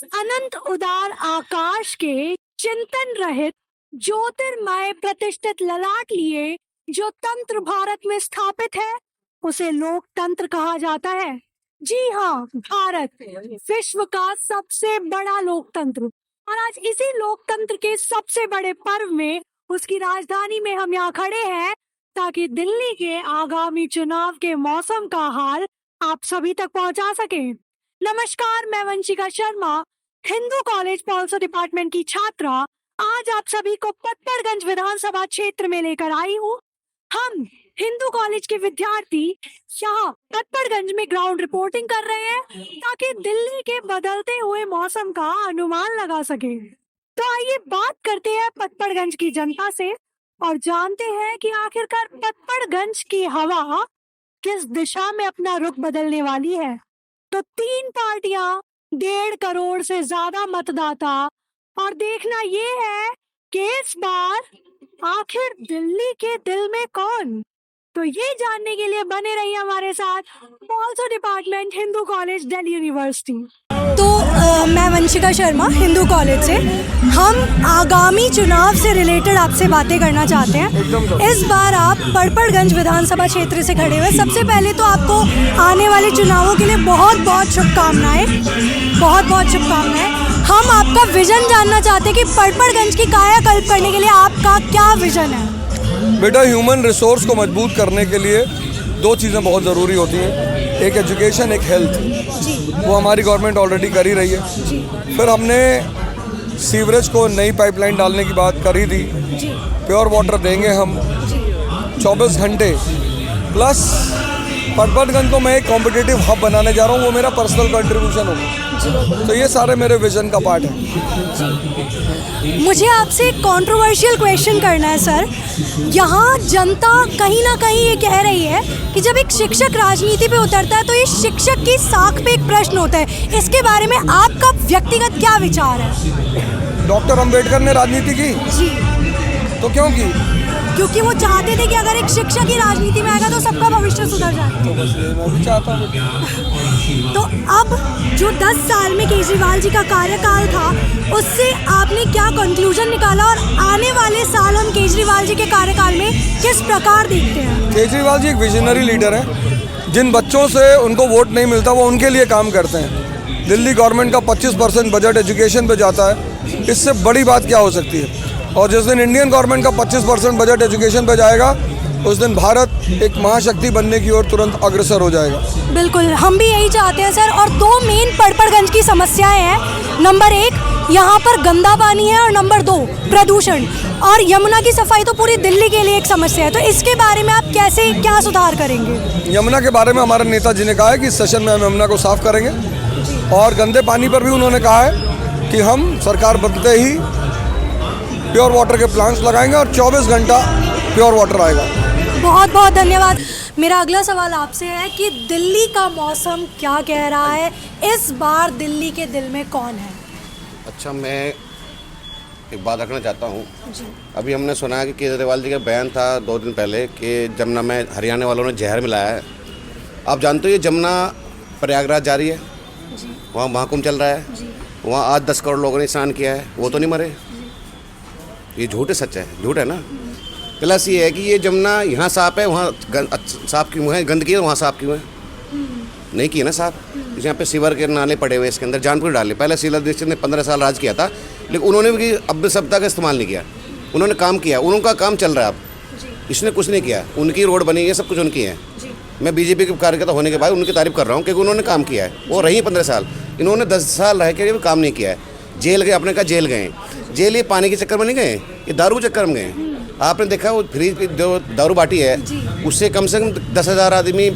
अनंत उदार आकाश के चिंतन रहित ज्योतिर्मय प्रतिष्ठित ललाट लिए जो तंत्र भारत में स्थापित है उसे लोकतंत्र कहा जाता है। जी हाँ, भारत विश्व का सबसे बड़ा लोकतंत्र, और आज इसी लोकतंत्र के सबसे बड़े पर्व में उसकी राजधानी में हम यहाँ खड़े हैं ताकि दिल्ली के आगामी चुनाव के मौसम का हाल आप सभी तक पहुंचा सके। नमस्कार, मैं Vanshika Sharma, Hindu college policy department की छात्रा, आज आप सभी को पटपड़गंज विधानसभा क्षेत्र में लेकर आई हूँ। हम हिंदू कॉलेज के विद्यार्थी यहाँ पटपड़गंज में ग्राउंड रिपोर्टिंग कर रहे हैं ताकि दिल्ली के बदलते हुए मौसम का अनुमान लगा सके। तो आइए बात करते हैं पटपड़गंज की जनता से और जानते हैं कि आखिरकार पटपड़गंज की हवा किस दिशा में अपना रुख बदलने वाली है। तो 3 पार्टियां, 1.5 करोड़ से ज्यादा मतदाता, और देखना ये है कि इस बार आखिर दिल्ली के दिल में कौन। तो ये जानने के लिए बने रहिए हमारे साथ policy department, Hindu college, Delhi university. तो मैं वंशिका शर्मा, हिंदू कॉलेज से। हम आगामी चुनाव से रिलेटेड आपसे बातें करना चाहते हैं। इस बार आप पटपड़गंज विधानसभा क्षेत्र से खड़े हुए, सबसे पहले तो आपको आने वाले चुनावों के लिए बहुत बहुत शुभकामनाएं, बहुत बहुत शुभकामनाएं। हम आपका विजन जानना चाहते हैं कि पटपड़गंज की कायाकल्प करने के लिए आपका क्या विजन है। बेटा, ह्यूमन रिसोर्स को मजबूत करने के लिए 2 चीज़ें बहुत ज़रूरी होती हैं, एक एजुकेशन, एक हेल्थ। वो हमारी गवर्नमेंट ऑलरेडी कर ही रही है। फिर हमने सीवरेज को नई पाइपलाइन डालने की बात करी थी। प्योर वाटर देंगे हम 24 घंटे। प्लस पटपड़गंज को मैं एक कॉम्पिटिटिव हब बनाने जा रहा हूँ, वो मेरा पर्सनल कंट्रीब्यूशन होगा। तो ये सारे मेरे विजन का पार्ट है। मुझे आपसे एक कंट्रोवर्शियल क्वेश्चन करना है सर। यहाँ जनता कहीं ना कहीं ये कह रही है कि जब एक शिक्षक राजनीति पे उतरता है तो ये शिक्षक की साख पे एक प्रश्न होता है। इसके बारे में आपका व्यक्तिगत क्या विचार है? डॉक्टर अम्बेडकर ने राजनीति की जी, तो क्यों की? क्योंकि वो चाहते थे कि अगर एक शिक्षक ही राजनीति में आएगा तो सबका भविष्य सुधर जाए। तो बस ये मैं भी चाहता हूँ। तो अब जो 10 साल में केजरीवाल जी का कार्यकाल था, उससे आपने क्या कंक्लूजन निकाला और आने वाले साल हम केजरीवाल जी के कार्यकाल में किस प्रकार देखते हैं? केजरीवाल जी एक विजनरी लीडर हैं। जिन बच्चों से उनको वोट नहीं मिलता वो उनके लिए काम करते हैं। दिल्ली गवर्नमेंट का 25% बजट एजुकेशन पे जाता है, इससे बड़ी बात क्या हो सकती है। और जिस दिन इंडियन गवर्नमेंट का 25% बजट एजुकेशन पे जाएगा उस दिन भारत एक महाशक्ति बनने की ओर तुरंत अग्रसर हो जाएगा। बिल्कुल, हम भी यही चाहते हैं सर। और 2 मेन पटपड़गंज की समस्याएं हैं। नंबर 1 यहाँ पर गंदा पानी है और नंबर 2 प्रदूषण। और यमुना की सफाई तो पूरी दिल्ली के लिए एक समस्या है। तो इसके बारे में आप कैसे क्या सुधार करेंगे? यमुना के बारे में हमारे नेताजी ने कहा है कि इस सेशन में हम यमुना को साफ करेंगे। और गंदे पानी पर भी उन्होंने कहा है कि हम सरकार बनते ही प्योर वाटर के प्लांट्स लगाएंगे और 24 घंटा प्योर वाटर आएगा। बहुत बहुत धन्यवाद। मेरा अगला सवाल आपसे है कि दिल्ली का मौसम क्या कह रहा है? इस बार दिल्ली के दिल में कौन है? अच्छा, मैं एक बात रखना चाहता हूँ। अभी हमने सुना है कि केजरीवाल जी का बयान था 2 दिन पहले कि जमुना में हरियाणा वालों ने जहर मिलाया है। आप जानते हो ये जमुना प्रयागराज जा रही है, वहाँ महाकुंभ चल रहा है, वहाँ आज 10 करोड़ लोगों ने स्नान किया है, वो तो नहीं मरे। ये झूठ है, सच है? झूठ है ना। प्लस ये है कि ये जमुना यहाँ साफ है, वहाँ साफ क्यों है? गंदगी है, वहाँ साफ क्यों है? नहीं की ना साफ। यहाँ पे सीवर के नाले पड़े हुए, इसके अंदर जानपुर डाले। पहले शीला दीक्षित ने 15 साल राज किया था, लेकिन उन्होंने भी अब सप्ताह का इस्तेमाल नहीं किया। उन्होंने काम किया, उनका काम चल रहा है अब। इसने कुछ नहीं किया, उनकी रोड बनी है, सब कुछ उनकी है। मैं बीजेपी के कार्यकर्ता होने के बाद उनकी तारीफ कर रहा हूँ क्योंकि उन्होंने काम किया है। वो रही 15 साल, इन्होंने 10 साल रह के काम नहीं किया है। जेल गए, आपने कहा जेल गए। जेल ये पानी के चक्कर में नहीं गए, ये दारू के चक्कर में गए। आपने देखा वो फ्री जो दारू बाटी है उससे कम से कम 10,000 आदमी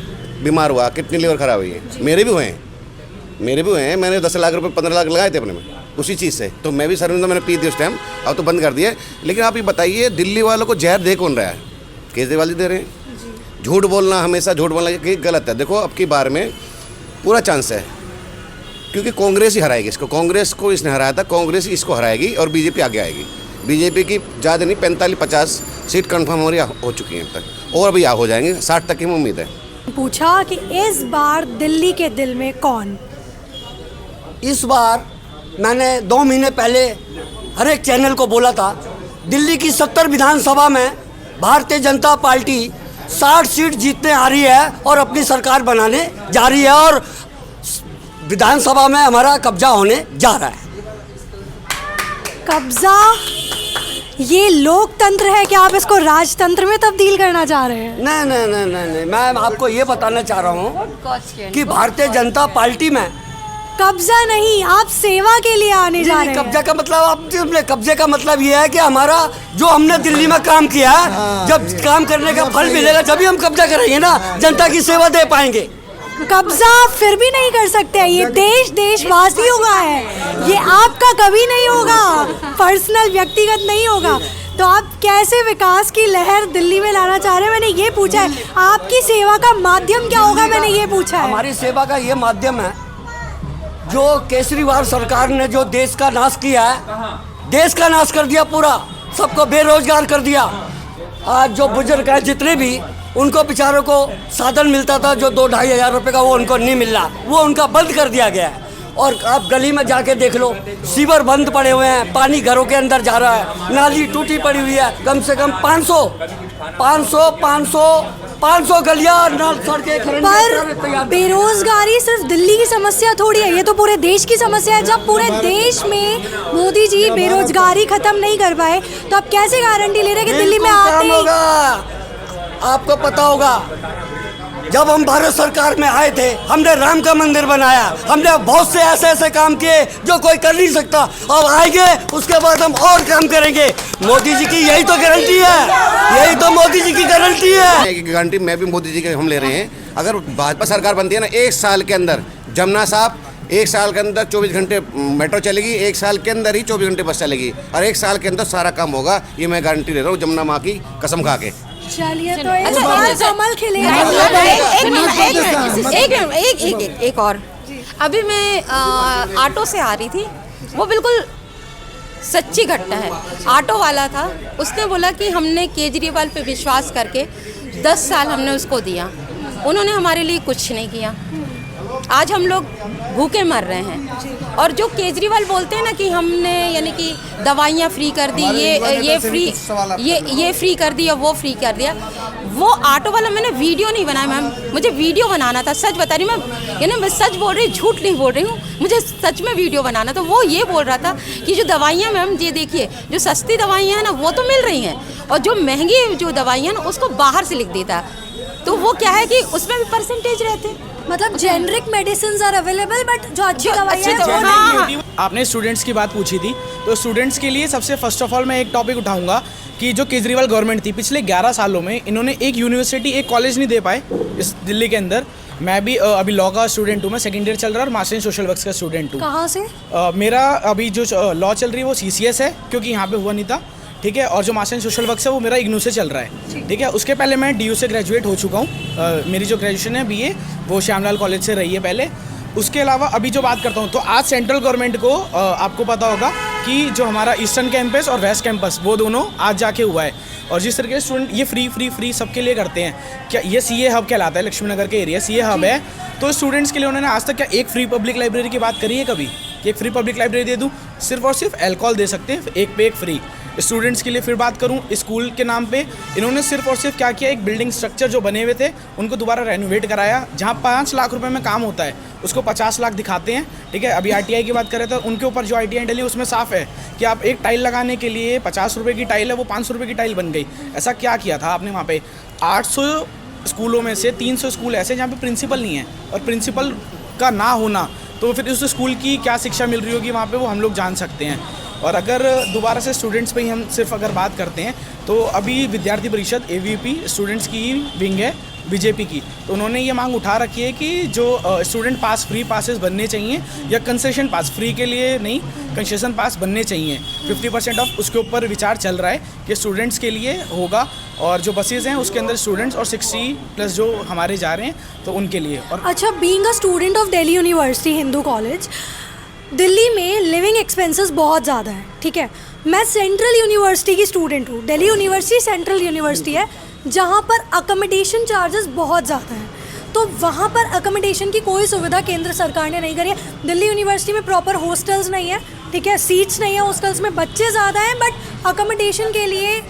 बीमार हुआ, किडनी लीवर खराब हुई है। मेरे भी हुए हैं। मैंने 10 लाख रुपए 15 लाख लगाए थे अपने में उसी चीज़ से। तो मैं भी सर्विस मैंने पी दी उस टाइम, अब तो बंद कर दिया। लेकिन आप ये बताइए, दिल्ली वालों को जहर दे कौन रहा है? केजरीवाल जी दे रहे हैं। झूठ बोलना, हमेशा झूठ बोलना ये गलत है। देखो, अब की बार में पूरा चांस है क्योंकि कांग्रेस ही हराएगी इसको। कांग्रेस को इसने हराया था, कांग्रेस ही इसको हराएगी और बीजेपी आगे आएगी। बीजेपी की ज़्यादा नहीं 45-50 सीट कंफर्म हो चुकी हैं अब तक, और अभी हो जाएंगे 60 तक की उम्मीद है। पूछा कि इस बार दिल्ली के दिल में कौन? इस बार मैंने 2 महीने पहले हर एक चैनल को बोला था, दिल्ली की 70 विधानसभा में भारतीय जनता पार्टी 60 सीट जीतने आ रही है और अपनी सरकार बनाने जा रही है और विधानसभा में हमारा कब्जा होने जा रहा है। कब्जा, ये लोकतंत्र है कि आप इसको राजतंत्र में तब्दील करना चाह रहे हैं? नहीं नहीं नहीं नहीं नहीं, मैं आपको ये बताना चाह रहा हूँ कि भारतीय जनता पार्टी में कब्जा नहीं, आप सेवा के लिए आने जा रहे हैं। कब्जा का मतलब, आप कब्जे का मतलब ये है कि हमारा जो हमने दिल्ली में काम किया है, जब काम करने का फल मिलेगा जब ही हम कब्जा करेंगे ना, जनता की सेवा दे पाएंगे। कब्जा फिर भी नहीं कर सकते, ये देश देशवासियों का है, ये आपका कभी नहीं होगा, पर्सनल व्यक्तिगत नहीं होगा। तो आप कैसे विकास की लहर दिल्ली में लाना चाह रहे हैं, मैंने ये पूछा है। आपकी सेवा का माध्यम क्या होगा, मैंने ये पूछा है। हमारी सेवा का ये माध्यम है, जो केजरीवाल सरकार ने जो देश का नाश किया है, देश का नाश कर दिया पूरा, सबको बेरोजगार कर दिया। आज जो बुजुर्ग हैं जितने भी, उनको बेचारों को साधन मिलता था जो 2-2.5 हज़ार रुपये का, वो उनको नहीं मिल रहा, वो उनका बंद कर दिया गया है। और आप गली में जाके देख लो, सीवर बंद पड़े हुए हैं, पानी घरों के अंदर जा रहा है, नाली टूटी पड़ी हुई है। कम से कम 500 गलियां सड़कें। पर बेरोजगारी सिर्फ दिल्ली की समस्या थोड़ी है, ये तो पूरे देश की समस्या है। जब पूरे देश में मोदी जी बेरोजगारी खत्म नहीं कर पाए, तो आप कैसे गारंटी ले रहे हैं कि दिल्ली में आते ही? आपको पता होगा, जब हम भारत सरकार में आए थे, हमने राम का मंदिर बनाया, हमने बहुत से ऐसे काम किए जो कोई कर नहीं सकता। अब आएंगे उसके बाद हम और काम करेंगे। मोदी जी की यही तो गारंटी है, यही तो मोदी जी की गारंटी है। एक गारंटी मैं भी मोदी जी के हम ले रहे हैं। अगर भाजपा सरकार बनती है ना, 1 साल के अंदर जमुना साहब, 1 साल के अंदर 24 घंटे मेट्रो चलेगी, 1 साल के अंदर ही 24 घंटे बस चलेगी, और 1 साल के अंदर सारा काम होगा। ये मैं गारंटी ले रहा हूँ जमुना माँ की कसम खा के। चलिए, तो इस बार कमल खिलेगा। एक और, अभी मैं ऑटो से आ रही थी, वो बिल्कुल सच्ची घटना है। ऑटो वाला था, उसने बोला कि हमने केजरीवाल पे विश्वास करके 10 साल हमने उसको दिया, उन्होंने हमारे लिए कुछ नहीं किया। आज हम लोग भूखे मर रहे हैं। और जो केजरीवाल बोलते हैं ना कि हमने यानी कि दवाइयाँ फ्री कर दी, ये फ्री कर दिया, वो फ्री कर दिया, वो ऑटो वाला, मैंने वीडियो नहीं बनाया मैम, मुझे वीडियो बनाना था, सच बता रही मैं, यानी मैं सच बोल रही, झूठ नहीं बोल रही हूँ, मुझे सच में वीडियो बनाना था। वो ये बोल रहा था कि जो दवाइयाँ मैम, ये देखिए, जो सस्ती दवाइयाँ हैं ना वो तो मिल रही हैं, और जो महंगी जो दवाइयाँ ना उसको बाहर से लिख देता है। तो वो क्या है कि उसमें भी परसेंटेज रहते हैं, मतलब generic medicine are available, but जो अच्छी दवाइयाँ। आपने स्टूडेंट्स की बात पूछी थी, तो स्टूडेंट्स के लिए सबसे फर्स्ट ऑफ ऑल मैं एक टॉपिक उठाऊंगा कि जो केजरीवाल गवर्नमेंट थी, पिछले 11 सालों में इन्होंने एक यूनिवर्सिटी, एक कॉलेज नहीं दे पाए इस दिल्ली के अंदर। मैं भी अभी लॉ का स्टूडेंट हूँ, मैं सेकेंड ईयर चल रहा है और मास्टर इन सोशल वर्क्स का स्टूडेंट हूँ। कहाँ से? मेरा अभी जो लॉ चल रही है वो CCS है, क्योंकि यहाँ पे हुआ नहीं था, ठीक है। और जो मास्टर इन सोशल वर्क्स है वो मेरा इग्नू से चल रहा है, ठीक है। उसके पहले मैं DU से ग्रेजुएट हो चुका हूँ। मेरी जो ग्रेजुएशन है BA वो श्यामलाल कॉलेज से रही है पहले। उसके अलावा अभी जो बात करता हूँ, तो आज सेंट्रल गवर्नमेंट को आपको पता होगा कि जो हमारा ईस्टर्न कैंपस और वेस्ट कैंपस, वो दोनों आज जाके हुआ है। और जिस तरीके से स्टूडेंट ये फ्री सबके लिए करते हैं, क्या ये CA हब कहलाता है, लक्ष्मी नगर के एरिया CA हब है। तो स्टूडेंट्स के लिए उन्होंने आज तक क्या एक फ्री पब्लिक लाइब्रेरी की बात करी है कभी, कि एक फ्री पब्लिक लाइब्रेरी दे दूँ? सिर्फ और सिर्फ अल्कोहल दे सकते हैं, एक पे एक फ्री। स्टूडेंट्स के लिए फिर बात करूं, स्कूल के नाम पे इन्होंने सिर्फ और सिर्फ क्या किया, एक बिल्डिंग स्ट्रक्चर जो बने हुए थे उनको दोबारा रेनोवेट कराया। जहां 5 लाख रुपए में काम होता है उसको 50 लाख दिखाते हैं, ठीक है। अभी RTI की बात करें तो उनके ऊपर जो ITI डली उसमें साफ है कि आप एक टाइल लगाने के लिए 50 रुपये की टाइल है, वो 500 रुपये की टाइल बन गई। ऐसा क्या किया था आपने वहाँ पे? 800 स्कूलों में से 300 स्कूल ऐसे जहाँ पे प्रिंसिपल नहीं है, और प्रिंसिपल का ना होना, तो फिर उस स्कूल की क्या शिक्षा मिल रही होगी वहाँ पे, वो हम लोग जान सकते हैं। और अगर दोबारा से स्टूडेंट्स पे ही हम सिर्फ अगर बात करते हैं, तो अभी विद्यार्थी परिषद AVP स्टूडेंट्स की विंग है BJP की, तो उन्होंने ये मांग उठा रखी है कि जो स्टूडेंट पास फ्री पासेस बनने चाहिए, या कंसेशन पास, फ्री के लिए नहीं कंसेशन पास बनने चाहिए। 50% ऑफ उसके ऊपर विचार चल रहा है कि स्टूडेंट्स के लिए होगा, और जो बसेज हैं उसके अंदर स्टूडेंट्स और 60+ जो हमारे जा रहे हैं तो उनके लिए। और अच्छा, being a student of Delhi university Hindu college, Delhi में लिविंग एक्सपेंसेस बहुत ज़्यादा है, ठीक है। मैं सेंट्रल यूनिवर्सिटी की स्टूडेंट हूँ, दिल्ली यूनिवर्सिटी सेंट्रल यूनिवर्सिटी है, जहाँ पर अकोमोडेशन चार्जेस बहुत ज़्यादा हैं। तो वहाँ पर अकोमोडेशन की कोई सुविधा केंद्र सरकार ने नहीं करी है। दिल्ली यूनिवर्सिटी में प्रॉपर हॉस्टल्स नहीं है, ठीक है, सीट्स नहीं है हॉस्टल्स में, बच्चे ज़्यादा हैं, बट अकोमोडेशन के लिए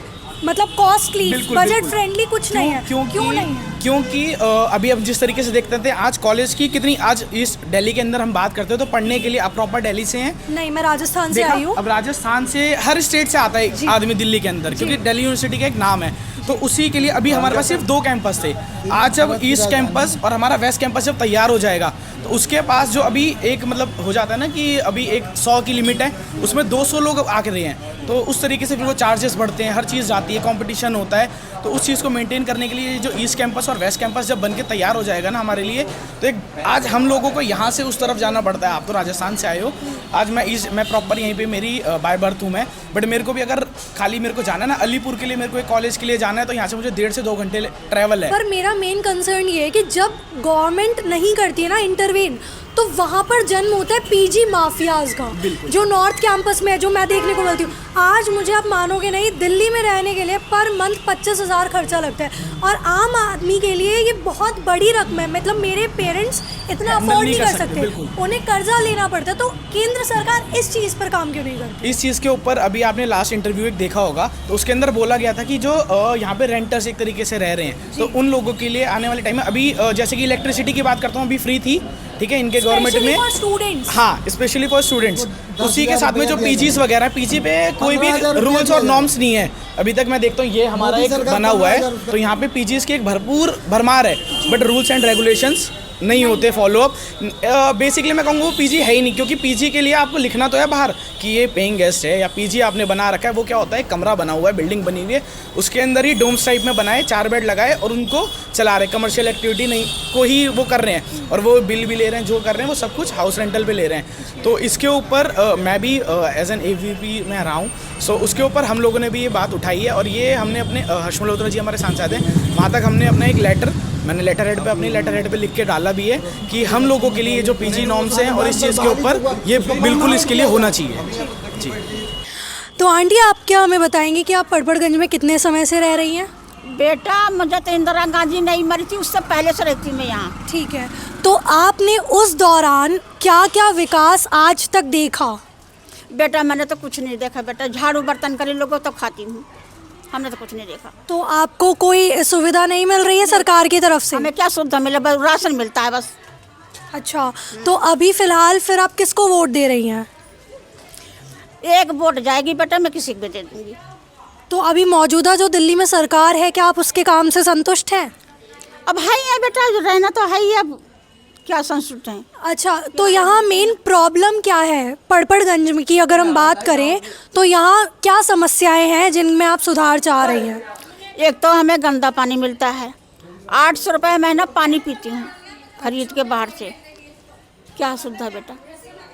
मतलब कॉस्टली, बजट फ्रेंडली कुछ नहीं है। क्यों नहीं है? क्योंकि अभी अब जिस तरीके से देखते थे आज कॉलेज की कितनी, आज इस दिल्ली के अंदर हम बात करते हैं तो पढ़ने के लिए आप प्रॉपर दिल्ली से हैं? नहीं, मैं राजस्थान से आई हूँ। अब राजस्थान से हर स्टेट से आता है आदमी दिल्ली के अंदर, क्योंकि दिल्ली यूनिवर्सिटी का एक नाम है, तो उसी के लिए अभी हमारे पास सिर्फ 2 कैंपस थे। आज जब ईस्ट कैंपस और हमारा वेस्ट कैंपस जब तैयार हो जाएगा तो उसके पास जो अभी एक मतलब हो जाता है ना कि अभी एक 100 की लिमिट है, उसमें 200 लोग आके रहे हैं, तो उस तरीके से फिर वो चार्जेस बढ़ते हैं, हर चीज़ जाती है, कंपटीशन होता है, तो उस चीज़ को मेंटेन करने के लिए जो ईस्ट कैंपस और वेस्ट कैंपस जब बन के तैयार हो जाएगा ना हमारे लिए, तो एक आज हम लोगों को यहाँ से उस तरफ जाना पड़ता है। आप तो राजस्थान से आए हो, आज मैं प्रॉपर यहीं पे मेरी बाय बर्थ हूँ मैं, बट मेरे को भी अगर खाली मेरे को जाना है ना अलीपुर के लिए, मेरे को एक कॉलेज के लिए जाना है, तो यहाँ से मुझे 1.5 से 2 घंटे ट्रैवल है। पर मेरा मेन कंसर्न ये है कि जब गवर्नमेंट नहीं करती है ना इंटरवेन, तो वहाँ पर जन्म होता है पीजी माफियाज का, जो नॉर्थ कैंपस में है, जो मैं देखने को मिलती हूँ। आज मुझे आप मानोगे नहीं, दिल्ली में रहने के लिए पर मंथ 25,000 खर्चा लगता है, और आम आदमी के लिए ये बहुत बड़ी रकम है। मतलब मेरे पेरेंट्स इतना अफोर्ड नहीं कर सकते, उन्हें कर्जा लेना पड़ता है। तो केंद्र सरकार इस चीज़ पर काम क्यों नहीं करती? इस चीज़ के ऊपर अभी आपने लास्ट इंटरव्यू एक देखा होगा, तो उसके अंदर बोला गया था कि जो यहाँ पे रेंटर्स एक तरीके से रह रहे हैं, तो उन लोगों के लिए आने वाले टाइम में अभी जैसे कि इलेक्ट्रिसिटी की बात करता हूँ, अभी फ्री थी, ठीक है, इनके गवर्नमेंट में, स्टूडेंट्स, हाँ, स्पेशली फॉर स्टूडेंट्स। उसी के साथ में जो पीजीज वगैरह, पीजी पे कोई भी रूल्स और नॉर्म्स नहीं है अभी तक। मैं देखता हूँ ये हमारा एक बना हुआ है, तो यहाँ पे पीजीज की एक भरपूर भरमार है, बट रूल्स एंड रेगुलेशंस नहीं होते फॉलो अप। बेसिकली मैं कहूँगा वो पीजी है ही नहीं, क्योंकि पीजी के लिए आपको लिखना तो है बाहर कि ये पेइंग गेस्ट है, या पीजी आपने बना रखा है। वो क्या होता है, कमरा बना हुआ है, बिल्डिंग बनी हुई है, उसके अंदर ही डोम्स टाइप में बनाए, 4 बेड लगाए और उनको चला रहे, कमर्शियल एक्टिविटी नहीं को ही वो कर रहे हैं, और वो बिल भी ले रहे हैं, जो कर रहे हैं वो सब कुछ हाउस रेंटल पे ले रहे हैं। तो इसके ऊपर मैं भी एज एन AVP में रहा हूँ, सो उसके ऊपर हम लोगों ने भी ये बात उठाई है, और ये हमने अपने हर्ष मल्होत्रा जी हमारे सांसद हैं, वहाँ तक हमने अपना एक लेटर, मैंने लेटर हेड पे लिख के डाला भी है कि हम लोगों के लिए जो पीजी नॉर्म्स हैं और इस चीज़ के ऊपर ये बिल्कुल इसके लिए होना चाहिए जी। तो आंटी, आप क्या हमें बताएंगे कि आप पड़पड़गंज में कितने समय से रह रही हैं? बेटा, मुझे तो इंदिरा गांधी नहीं मरी थी उससे पहले से रहती मैं यहाँ। ठीक है, तो आपने उस दौरान क्या क्या विकास आज तक देखा? बेटा, मैंने तो कुछ नहीं देखा बेटा, झाड़ू बर्तन करे लोगों तो खाती हूँ, हमने तो कुछ नहीं देखा। तो आपको कोई सुविधा नहीं मिल रही है सरकार की तरफ से? हमें क्या सुविधा मिले, बस राशन मिलता है बस। अच्छा, तो अभी फिलहाल फिर आप किसको वोट दे रही हैं? एक वोट जाएगी बेटा, मैं किसी को भी दे दूँगी। तो अभी मौजूदा जो दिल्ली में सरकार है, क्या आप उसके काम से संतुष्ट हैं? अब है ही है बेटा, रहना तो है ही, अब क्या संतुष्ट हैं। अच्छा, तो यहाँ मेन प्रॉब्लम क्या है पड़पड़गंज में की अगर हम बात करें, तो यहाँ क्या समस्याएं हैं जिनमें आप सुधार चाह रही हैं? एक तो हमें गंदा पानी मिलता है, 800 रुपये महीना पानी पीती हूँ खरीद के बाहर से, क्या सुविधा बेटा।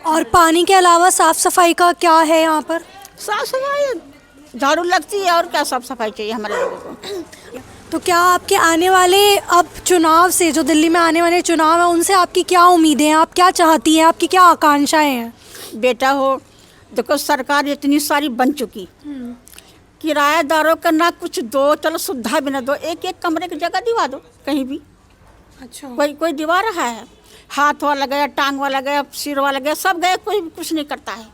और पानी के अलावा साफ़ सफाई का क्या है यहाँ पर? साफ सफाई झाड़ू लगती है, और क्या साफ सफाई चाहिए हमारे लोगों को। तो क्या आपके आने वाले अब चुनाव से, जो दिल्ली में आने वाले चुनाव हैं, उनसे आपकी क्या उम्मीदें हैं? आप क्या चाहती हैं? आपकी क्या आकांक्षाएं हैं? बेटा हो, देखो सरकार इतनी सारी बन चुकी, किराएदारों का ना कुछ दो, चलो सुविधा भी ना दो, एक एक कमरे की जगह दिवा दो कहीं भी। अच्छा, कोई दिवा रहा है? हाथ वाला गया, टांग वाला गया, सिर वाला गया, सब गए, कोई कुछ नहीं करता है।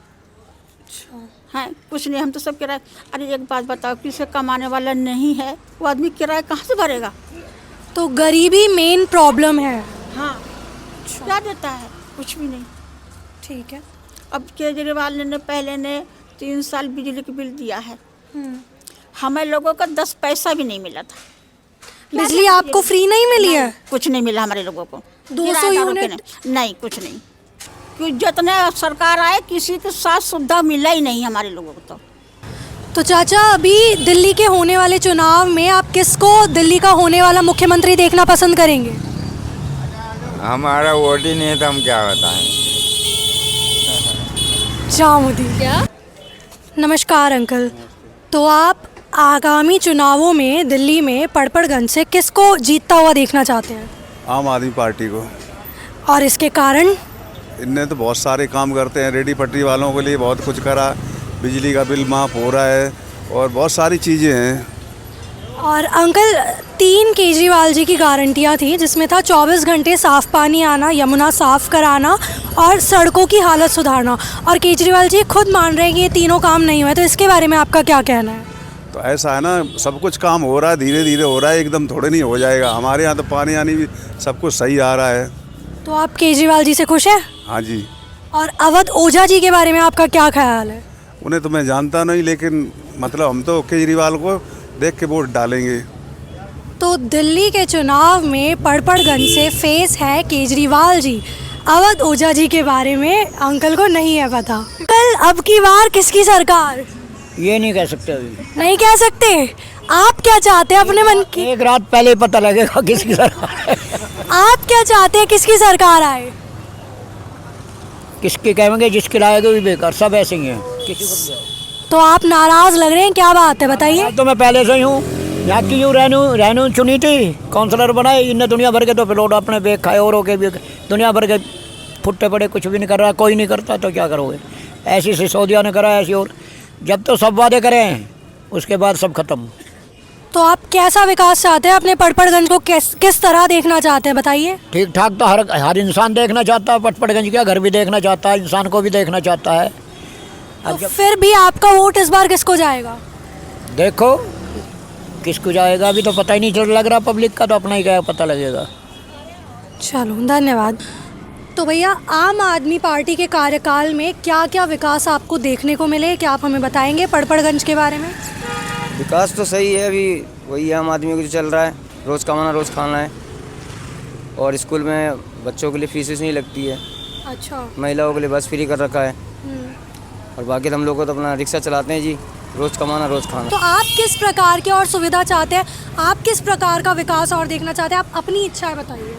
अच्छा, है कुछ नहीं, हम तो सब किराए। अरे एक बात बताओ, किसी कमाने वाला नहीं है, वो आदमी किराया कहाँ से भरेगा? तो गरीबी मेन प्रॉब्लम है। हाँ, क्या देता है? कुछ भी नहीं। ठीक है, अब केजरीवाल ने पहले ने 3 साल बिजली का बिल दिया है, हमें लोगों का 10 पैसा भी नहीं मिला था। बिजली आपको फ्री नहीं मिली है? कुछ नहीं मिला हमारे लोगों को। 200 यूनिट नहीं, कुछ नहीं, क्योंकि जितने सरकार आए किसी के साथ सुविधा मिला ही नहीं हमारे लोगों को। तो चाचा, अभी दिल्ली के होने वाले चुनाव में आप किसको दिल्ली का होने वाला मुख्यमंत्री देखना पसंद करेंगे? हमारा वोट ही नहीं है तो हम क्या बताएं। जामुदी। क्या? नमस्कार अंकल, तो आप आगामी चुनावों में दिल्ली में पड़पड़गंज से किसको जीतता हुआ देखना चाहते हैं? आम आदमी पार्टी को। और इसके कारण? इनने तो बहुत सारे काम करते हैं, रेडी पटरी वालों के लिए बहुत कुछ करा, बिजली का बिल माफ़ हो रहा है और बहुत सारी चीज़ें हैं। और अंकल, 3 केजरीवाल जी की गारंटियाँ थी, जिसमें था 24 घंटे साफ़ पानी आना, यमुना साफ़ कराना और सड़कों की हालत सुधारना। और केजरीवाल जी खुद मान रहे हैं कि ये तीनों काम नहीं हुए, तो इसके बारे में आपका क्या कहना है? तो ऐसा है ना, सब कुछ काम हो रहा है, धीरे धीरे हो रहा है, एकदम थोड़े नहीं हो जाएगा। हमारे यहाँ तो पानी आनी भी सब कुछ सही आ रहा है। तो आप केजरीवाल जी से खुश हैं? हाँ जी। और अवध ओझा जी के बारे में आपका क्या ख्याल है? उन्हें तो मैं जानता नहीं, लेकिन मतलब हम तो केजरीवाल को देख के वोट डालेंगे। तो दिल्ली के चुनाव में पड़पड़गंज से फेस है केजरीवाल जी। अवध ओझा जी के बारे में अंकल को नहीं है पता। कल अब की बार किसकी सरकार? ये नहीं कह सकते अभी। नहीं कह सकते। आप क्या चाहते हैं अपने मन की? एक रात पहले ही पता लगेगा किसकी सरकार है। आप क्या चाहते हैं किसकी सरकार आए? किसकी कहेंगे, जिसकी लाएगा भी बेकार, सब ऐसे ही हैं, किसी को भी। तो आप नाराज लग रहे हैं, क्या बात है बताइए? तो मैं पहले से ही हूँ, यहाँ की यूँ रहनू चुनी थी, काउंसलर बनाए, इनने दुनिया भर के तो प्लॉट अपने बेच खाए, औरों के भी दुनिया भर के फुट्टे पड़े, कुछ भी नहीं कर रहा, कोई नहीं करता तो क्या करोगे। ऐसी सिसोदिया ने करा, ऐसी और जब तो सब वादे करें उसके बाद सब खत्म। तो आप कैसा विकास चाहते हैं? अपने पड़पड़गंज को किस तरह देखना चाहते हैं बताइए? ठीक ठाक तो हर इंसान देखना चाहता है, पटपड़गंज का घर भी देखना चाहता है, इंसान को भी देखना चाहता है। तो फिर भी आपका वोट इस बार किसको जाएगा? देखो किसको जाएगा अभी तो पता ही नहीं चल लग रहा, पब्लिक का तो अपना ही क्या पता लगेगा। चलो धन्यवाद। तो भैया, आम आदमी पार्टी के कार्यकाल में क्या क्या विकास आपको देखने को मिले, क्या आप हमें बताएंगे पड़पड़गंज के बारे में? विकास तो सही है, अभी वही आम आदमी को जो चल रहा है, रोज़ कमाना रोज़ खाना है। और स्कूल में बच्चों के लिए फीस नहीं लगती है। अच्छा। महिलाओं के लिए बस फ्री कर रखा है। और बाकी हम लोग को तो अपना रिक्शा चलाते हैं जी, रोज़ कमाना रोज़ खाना। तो आप किस प्रकार के और सुविधा चाहते हैं? आप किस प्रकार का विकास और देखना चाहते हैं? आप अपनी इच्छाएं बताइए।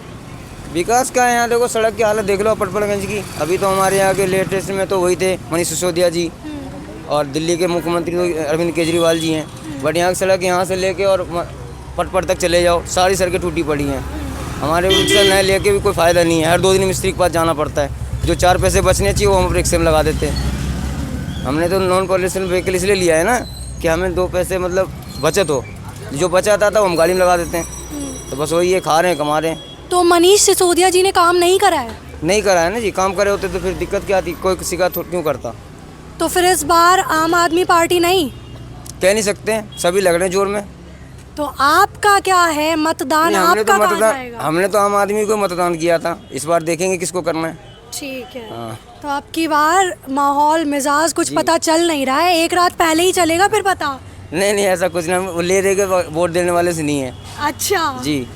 विकास क्या है, यहाँ देखो सड़क की हालत देख लो पटपड़गंज की। अभी तो हमारे यहाँ के लेटेस्ट में तो वही थे मनीष सिसोदिया जी, और दिल्ली के मुख्यमंत्री तो अरविंद केजरीवाल जी हैं। बट यहाँ की सड़क यहाँ से लेके और पटपड़ तक चले जाओ, सारी सड़कें टूटी पड़ी हैं। हमारे रिक्शा नए लेके भी कोई फ़ायदा नहीं है, हर 2 दिन मिस्त्री के पास जाना पड़ता है। जो 4 पैसे बचने चाहिए वो हम रिक्शे में लगा देते हैं। हमने तो नॉन पॉल्यूशन व्हीकल इसलिए लिया है ना कि हमें 2 पैसे मतलब बचत हो, जो बचाता था वो हम गाड़ी में लगा देते हैं। तो बस वही है, खा रहे हैं कमा रहे हैं। तो मनीष सिसोदिया जी ने काम नहीं करा है? नहीं करा है ना जी, काम करे होते तो फिर दिक्कत क्या थी, कोई किसी का क्यों करता। तो फिर इस बार आम आदमी पार्टी नहीं? कह नहीं सकते, सभी लग रहे हैं जोर में। तो आपका क्या है मतदान? आपका कहाँ जाएगा? हमने तो आम आदमी को मतदान किया था, इस बार देखेंगे किसको करना है। ठीक है। तो अब की बार माहौल मिजाज कुछ पता चल नहीं रहा है, एक रात पहले ही चलेगा फिर पता? नहीं ऐसा कुछ नहीं, वो ले देंगे, वोट देने वाले से नहीं है। अच्छा जी,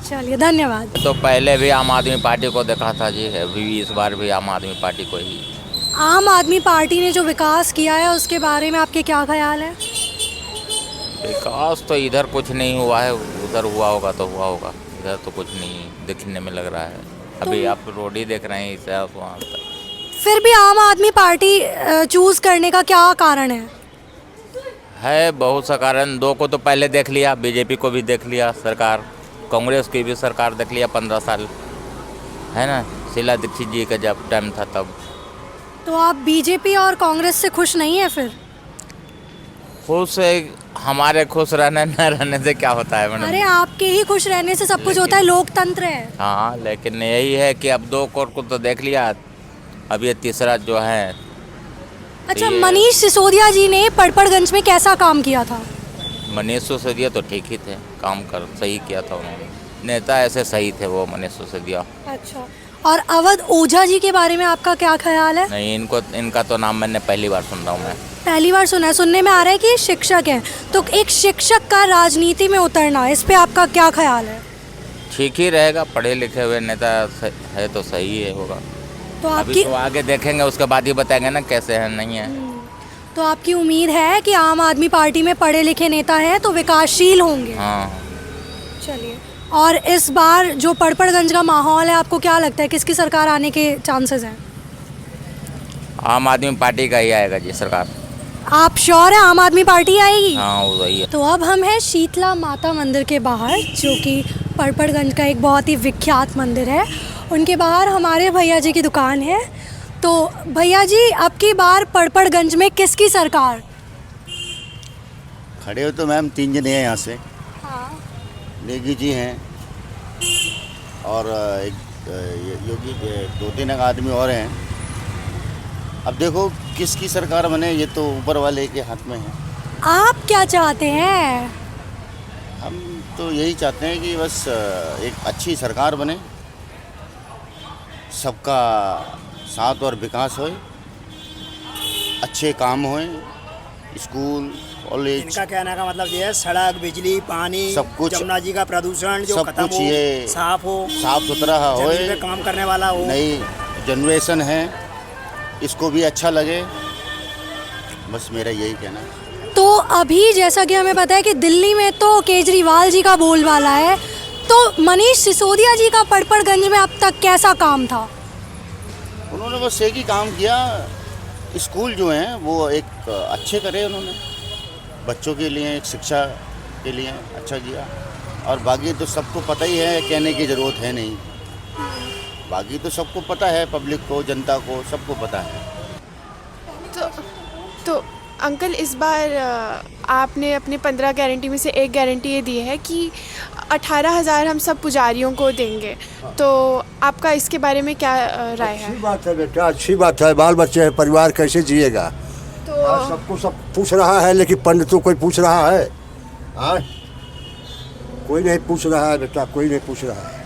चलिए धन्यवाद। तो पहले भी आम आदमी पार्टी को देखा था जी, अभी इस बार भी आम आदमी पार्टी को ही। आम आदमी पार्टी ने जो विकास किया है उसके बारे में आपके क्या ख्याल है? विकास तो इधर कुछ नहीं हुआ है, उधर हुआ होगा तो हुआ होगा, इधर तो कुछ नहीं दिखने में लग रहा है। अभी आप रोड ही देख रहे हैं इसे वहाँ तक। फिर भी आम आदमी पार्टी चूज करने का क्या कारण है? बहुत सा कारण। 2 को तो पहले देख लिया, बीजेपी को भी देख लिया सरकार, कांग्रेस की भी सरकार देख लिया 15 साल, है ना। शीला दीक्षित जी का जब टाइम था तब। तो आप बीजेपी और कांग्रेस से खुश नहीं है फिर? खुश है, हमारे खुश रहने न रहने से क्या होता है मैडम? अरे आपके ही खुश रहने से सब कुछ होता है, लोकतंत्र है। हाँ, लेकिन यही है कि अब 2 को तो देख लिया, अब ये तीसरा जो है। अच्छा, मनीष सिसोदिया जी ने पड़पड़गंज में कैसा काम किया था? मनीष सिसोदिया तो ठीक ही थे, काम कर सही किया था उन्होंने, नेता ऐसे सही थे वो मनीष सिसोदिया। अच्छा, और अवध ओझा जी के बारे में आपका क्या ख्याल है? नहीं, इनका तो नाम मैंने पहली बार सुन रहा हूँ मैं। पहली बार सुना है? सुनने में आ रहा है कि ये शिक्षक हैं, तो एक शिक्षक का राजनीति में उतरना, इस पे आपका क्या ख्याल है? ठीक ही रहेगा, पढ़े लिखे हुए नेता है तो सही है होगा। तो अभी आपकी तो आगे देखेंगे, उसके बाद ही बताएंगे ना कैसे है नहीं है। तो आपकी उम्मीद है कि आम आदमी पार्टी में पढ़े लिखे नेता हैं तो विकासशील होंगे? हाँ। चलिए, और इस बार जो पड़पड़गंज का माहौल है, आपको क्या लगता है किसकी सरकार आने के चांसेस हैं? आम आदमी पार्टी का ही आएगा जी सरकार। आप श्योर है आम आदमी पार्टी आएगी? हाँ, वही है। तो अब हम हैं शीतला माता मंदिर के बाहर, जो कि पड़पड़गंज का एक बहुत ही विख्यात मंदिर है। उनके बाहर हमारे भैया जी की दुकान है। तो भैया जी, अब की बार पड़पड़गंज में किसकी सरकार? खड़े हो तो मैम 3 जने हैं यहाँ से। हाँ। नेगी जी हैं और एक योगी 2-3 आदमी और हैं। अब देखो किसकी सरकार बने, ये तो ऊपर वाले के हाथ में है। आप क्या चाहते हैं? हम तो यही चाहते हैं कि बस एक अच्छी सरकार बने, सबका साथ और विकास होए, अच्छे काम होए, स्कूल कॉलेज। इनका कहने का मतलब ये है सड़क बिजली पानी सब कुछ, जमुना जी का प्रदूषण जो सब खत्म कुछ हो, ये साफ हो, साफ सुथरा होए, जमीन पे काम करने वाला हो, नई जनरेशन है इसको भी अच्छा लगे, बस मेरा यही कहना है। तो अभी जैसा कि हमें पता है कि दिल्ली में तो केजरीवाल जी का बोलबाला है, तो मनीष सिसोदिया जी का पड़पड़गंज में अब तक कैसा काम था? उन्होंने बस एक ही काम किया, स्कूल जो हैं वो एक अच्छे करे उन्होंने, बच्चों के लिए एक शिक्षा के लिए अच्छा किया। और बाकी तो सबको पता ही है, कहने की ज़रूरत है नहीं, बाकी तो सबको पता है, पब्लिक को, जनता को, सबको पता है। तो अंकल इस बार आपने अपने 15 गारंटी में से एक गारंटी ये दी है कि 18,000 हम सब पुजारियों को देंगे, तो आपका इसके बारे में क्या राय है? अच्छी बात है बेटा, अच्छी बात है। बाल बच्चे हैं, परिवार कैसे जिएगा? तो सबको सब पूछ रहा है, लेकिन पंडितों कोई पूछ रहा है? कोई नहीं पूछ रहा है बेटा, कोई नहीं पूछ रहा है।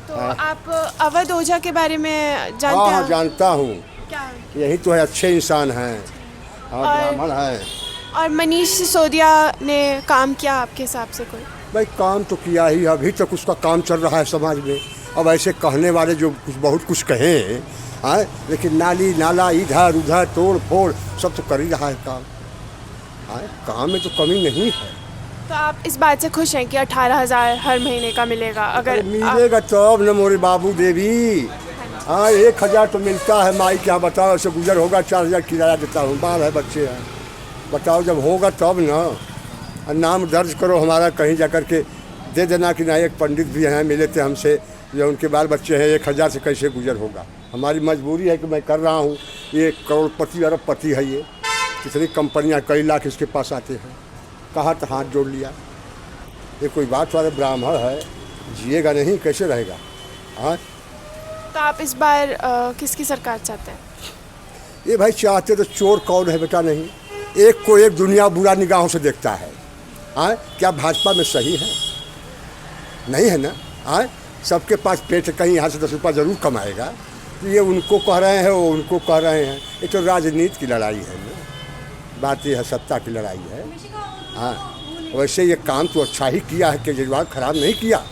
तो आप अवध ओझा के बारे में जानते हैं? हाँ, जानता हूँ। क्या? यही तो है, अच्छे इंसान हैं, ब्राह्मण है। और मनीष सिसोदिया ने काम किया आपके हिसाब से कोई? भाई काम तो किया ही, अभी तक उसका काम चल रहा है समाज में। अब ऐसे कहने वाले जो कुछ बहुत कुछ कहें, लेकिन नाली नाला इधर उधर तोड़ फोड़ सब तो कर ही रहा है काम। काम में तो कमी नहीं है। तो आप इस बात से खुश हैं कि 18,000 हर महीने का मिलेगा? अगर मिलेगा तब न मोरे बाबू देवी। 1,000 तो मिलता है माई, क्या बताओ, ऐसे गुजर होगा। 4,000 किराया देता हूँ, बाल है, बच्चे हैं, बताओ जब होगा तब ना। नाम दर्ज करो हमारा कहीं जा कर के, दे देना कि ना। एक पंडित भी हैं, मिले थे हमसे, जो उनके बाल बच्चे हैं, 1,000 से कैसे गुजर होगा। हमारी मजबूरी है कि मैं कर रहा हूँ। ये करोड़पति अरबपति है, ये कितनी कंपनियाँ, कई लाख इसके पास आते हैं, कहाँ तो हाथ जोड़ लिया। ये कोई बात वाले ब्राह्मण है, जिएगा नहीं, कैसे रहेगा? हाँ, तो आप इस बार किसकी सरकार चाहते हैं? ये भाई चाहते तो चोर कौन है बेटा? नहीं, एक को एक दुनिया बुरा निगाहों से देखता है। क्या भाजपा में सही है? नहीं है ना। सबके पास पेट, कहीं यहाँ से 10 रुपया ज़रूर कमाएगा। ये उनको कह रहे हैं, वो उनको कह रहे हैं। ये तो राजनीति की लड़ाई है ना, बात ये है, सत्ता की लड़ाई है। वैसे ये काम तो अच्छा ही किया है, केजरीवाल खराब नहीं किया।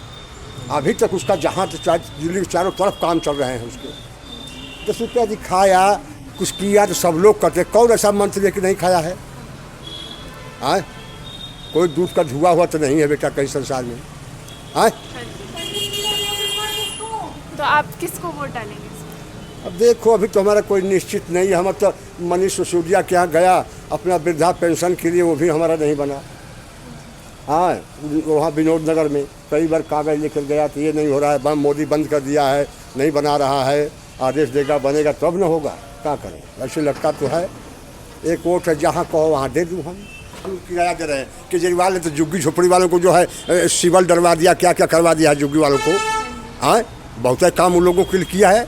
अभी तक उसका जहाँ दिल्ली के चारों तरफ काम चल रहे हैं उसके। 10 रुपया दिखाया, कुछ किया तो सब लोग कहते। कौन ऐसा मंत्री है कि नहीं खाया है? कोई दूध का धुआ हुआ तो नहीं है बेटा कहीं संसार में। तो आप किसको वोट डालेंगे? अब देखो, अभी तो हमारा कोई निश्चित नहीं है। हम तो मनीष सिसोदिया के यहाँ गया अपना वृद्धा पेंशन के लिए, वो भी हमारा नहीं बना। वहाँ विनोद नगर में कई बार कागज़ लेकर गया तो ये नहीं हो रहा है, मोदी बंद कर दिया है, नहीं बना रहा है, आदेश देगा बनेगा तब न होगा। क्या करें, ऐसे लगता तो है। एक वोट है, जहाँ कहो वहाँ दे दूँ हम। किराया दे रहे हैं। केजरीवाल ने तो झुग्गी झोपड़ी वालों को जो है सिविल डरवा दिया, क्या क्या करवा दिया है झुग्गी वालों को। बहुत काम उन लोगों के लिए किया है।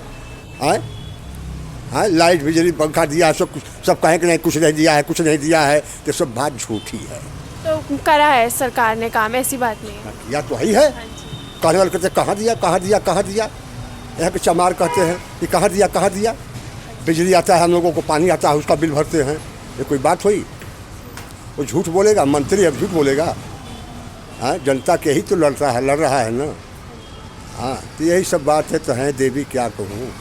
लाइट बिजली पंखा दिया है, सब कहें कि नहीं कुछ नहीं दिया है, कुछ नहीं दिया है, तो सब बात झूठी है। तो करा है सरकार ने काम, ऐसी बात नहीं है। किया तो ही है। कहने वाले कहते कहाँ दिया, कहाँ दिया, कहाँ दिया। यहाँ के चमार कहते हैं कि कहाँ दिया, कहाँ दिया। बिजली आता है, हम लोगों को पानी आता है, उसका बिल भरते हैं। ये कोई बात हुई? वो झूठ बोलेगा, मंत्री अब झूठ बोलेगा। जनता के ही तो लड़ रहा है ना। तो यही सब बात है। तो हैं देवी, क्या कहूँ।